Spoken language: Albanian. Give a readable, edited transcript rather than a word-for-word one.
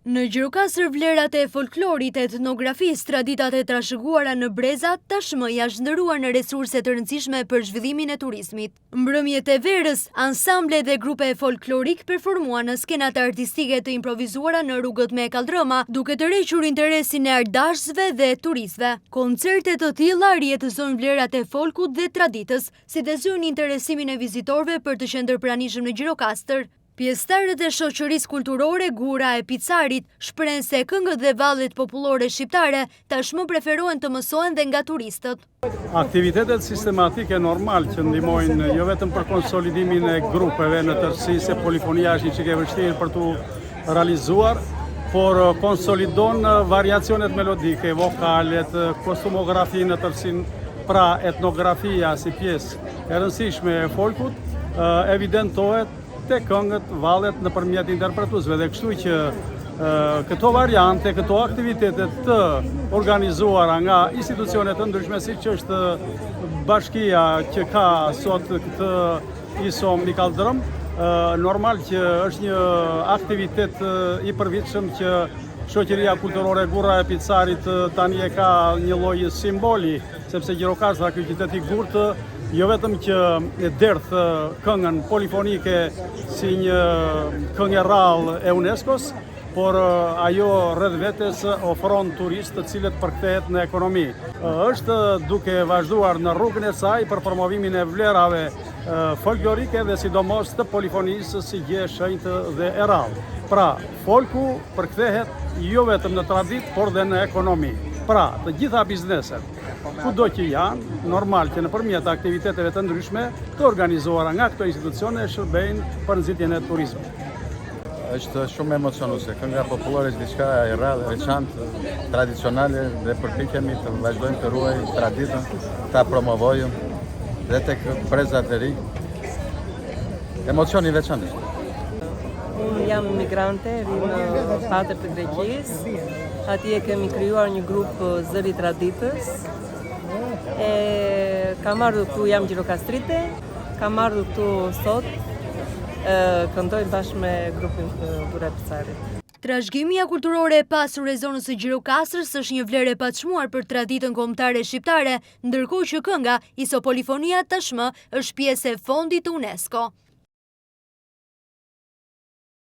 Në Gjirokastër vlerat e folklorit, etnografisë, traditat e trashëguara në breza tashmë janë zhndëruar në resurse të rëndësishme për zhvillimin e turizmit. Mbrëmjet e verës, ansamble dhe grupe folklorik performuan në skenat artistike të improvizuara në rrugët me kaldrëma, duke të rrequr interesin e ardashësve dhe turistëve. Koncertet të tilla rjetësojnë vlerat e folkut dhe traditës, si dhe zgjojnë interesimin e vizitorëve për të qendërpranishëm në Gjirokastër. Pjesëtarët e shoqërisë kulturore Gura e Picarit shprehen se këngët dhe vallet popullore shqiptare tashmë preferohen të mësohen dhe nga turistët. Aktivitetet sistematike normal që ndihmojnë jo vetëm për konsolidimin e grupeve në tërësi, se polifonia është një çike e vështirë për tu realizuar, por konsolidon variacionet melodike, vokalet, kostumografi në tërësin, pra etnografia si pjesë e rëndësishme e folkut evidentohet te këngët, vallet nëpërmjet interpretuesve, dhe kështu që këto variante, këto aktivitetet të organizuara nga institucione të ndryshme, siç është bashkia që ka sot këtë ISOM i Kaldrëm, normal që është një aktivitet i përvitshëm që shoqëria kulturore Gura e Picarit tani e ka një lloj simboli, sepse Gjirokastra, ky qytet i gurtë, jo vetëm që derdh këngën polifonike si një këngë rrallë e UNESCO-s, por ajo rreth vetes ofron turistë të cilët përkthehet në ekonomi. Është duke vazhduar në rrugën e saj për promovimin e vlerave folklorike dhe sidomos të polifonisë si gjë e shenjtë dhe e rrallë. Pra, folku përkthehet jo vetëm në traditë, por dhe në ekonomi. Pra, të gjitha bizneset, kudo që janë, normal që nëpërmjet aktiviteteve të ndryshme të organizuara nga këto institucione shërbejnë për nxitjen e turizmit. Është shumë emocionuese. Kënga popullore është diçka e rrallë, veçantë, tradicionale, dhe përpiqemi të vazhdojmë të ruajmë traditën, ta promovojmë dhe tek brezat e ri. Emocioni i veçantë. Unë jam migrante, vim në patër të Greqisë. Atje kemi krijuar një grup Zëri i Traditës. Kam ardhur këtu, jam Gjirokastrite, kam ardhur këtu sot, këndoj bashkë me grupin Gura e Picarit. Trashëgimia kulturore e pasur e zonës së Gjirokastrës është një vlerë e paçmuar për traditën kombëtare shqiptare, ndërkohë që kënga, iso polifonia tashmë, është pjesë e fondit të UNESCO.